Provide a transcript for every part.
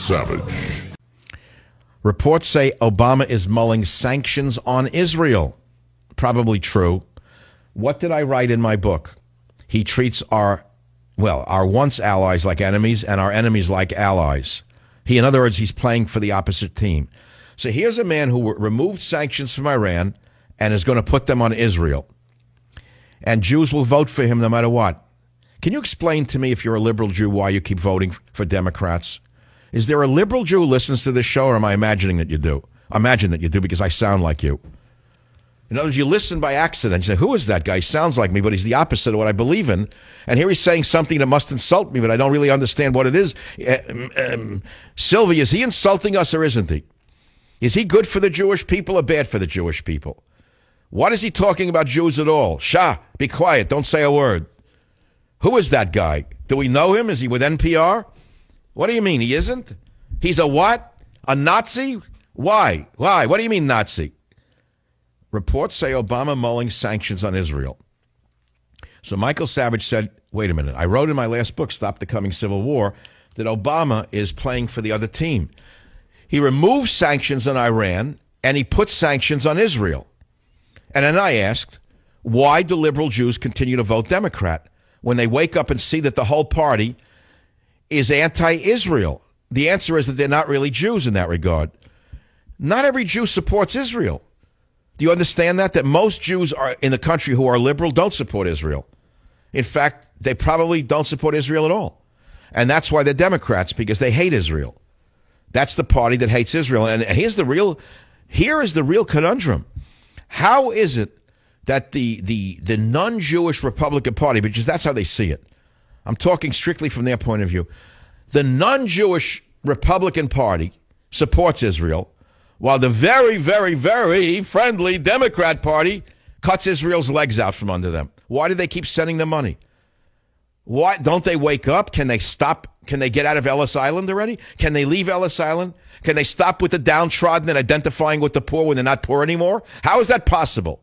Savage. Reports say Obama is mulling sanctions on Israel. Probably true. What did I write in my book? He treats our once allies like enemies and our enemies like allies. In other words, he's playing for the opposite team. So here's a man who removed sanctions from Iran and is going to put them on Israel. And Jews will vote for him no matter what. Can you explain to me, if you're a liberal Jew, why you keep voting for Democrats? Is there a liberal Jew who listens to this show, or am I imagining that you do? I imagine that you do because I sound like you. In other words, you listen by accident. You say, who is that guy? He sounds like me, but he's the opposite of what I believe in. And here he's saying something that must insult me, but I don't really understand what it is. Sylvie, is he insulting us or isn't he? Is he good for the Jewish people or bad for the Jewish people? What is he talking about Jews at all? Shah, be quiet. Don't say a word. Who is that guy? Do we know him? Is he with NPR? What do you mean he isn't? He's a what? A Nazi? Why? Why? What do you mean Nazi? Reports say Obama mulling sanctions on Israel. So Michael Savage said, wait a minute, I wrote in my last book, Stop the Coming Civil War, that Obama is playing for the other team. He removed sanctions on Iran, and he put sanctions on Israel. And then I asked, why do liberal Jews continue to vote Democrat when they wake up and see that the whole party is anti-Israel? The answer is that they're not really Jews in that regard. Not every Jew supports Israel. Do you understand that? That most Jews are in the country who are liberal don't support Israel. In fact, they probably don't support Israel at all. And that's why they're Democrats, because they hate Israel. That's the party that hates Israel. And here is the real conundrum. How is it that the non-Jewish Republican Party, because that's how they see it, I'm talking strictly from their point of view, the non-Jewish Republican Party supports Israel, while the very, very, very friendly Democrat Party cuts Israel's legs out from under them? Why do they keep sending them money? Why don't they wake up? Can they stop? Can they get out of Ellis Island already? Can they leave Ellis Island? Can they stop with the downtrodden and identifying with the poor when they're not poor anymore? How is that possible?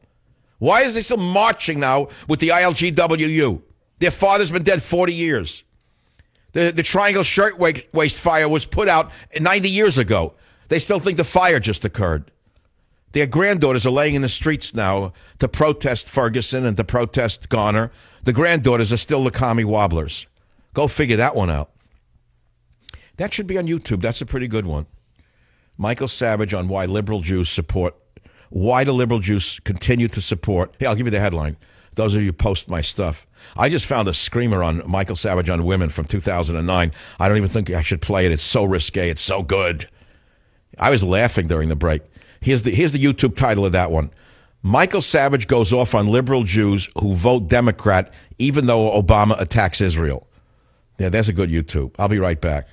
Why is they still marching now with the ILGWU? Their father's been dead 40 years. The Triangle Shirtwaist fire was put out 90 years ago. They still think the fire just occurred. Their granddaughters are laying in the streets now to protest Ferguson and to protest Garner. The granddaughters are still the commie wobblers. Go figure that one out. That should be on YouTube. That's a pretty good one. Michael Savage on why liberal Jews support. Why do liberal Jews continue to support? Hey, I'll give you the headline. Those of you who post my stuff. I just found a screamer on Michael Savage on women from 2009. I don't even think I should play it. It's so risque. It's so good. I was laughing during the break. Here's the YouTube title of that one. Michael Savage goes off on liberal Jews who vote Democrat even though Obama attacks Israel. Yeah, there's a good YouTube. I'll be right back.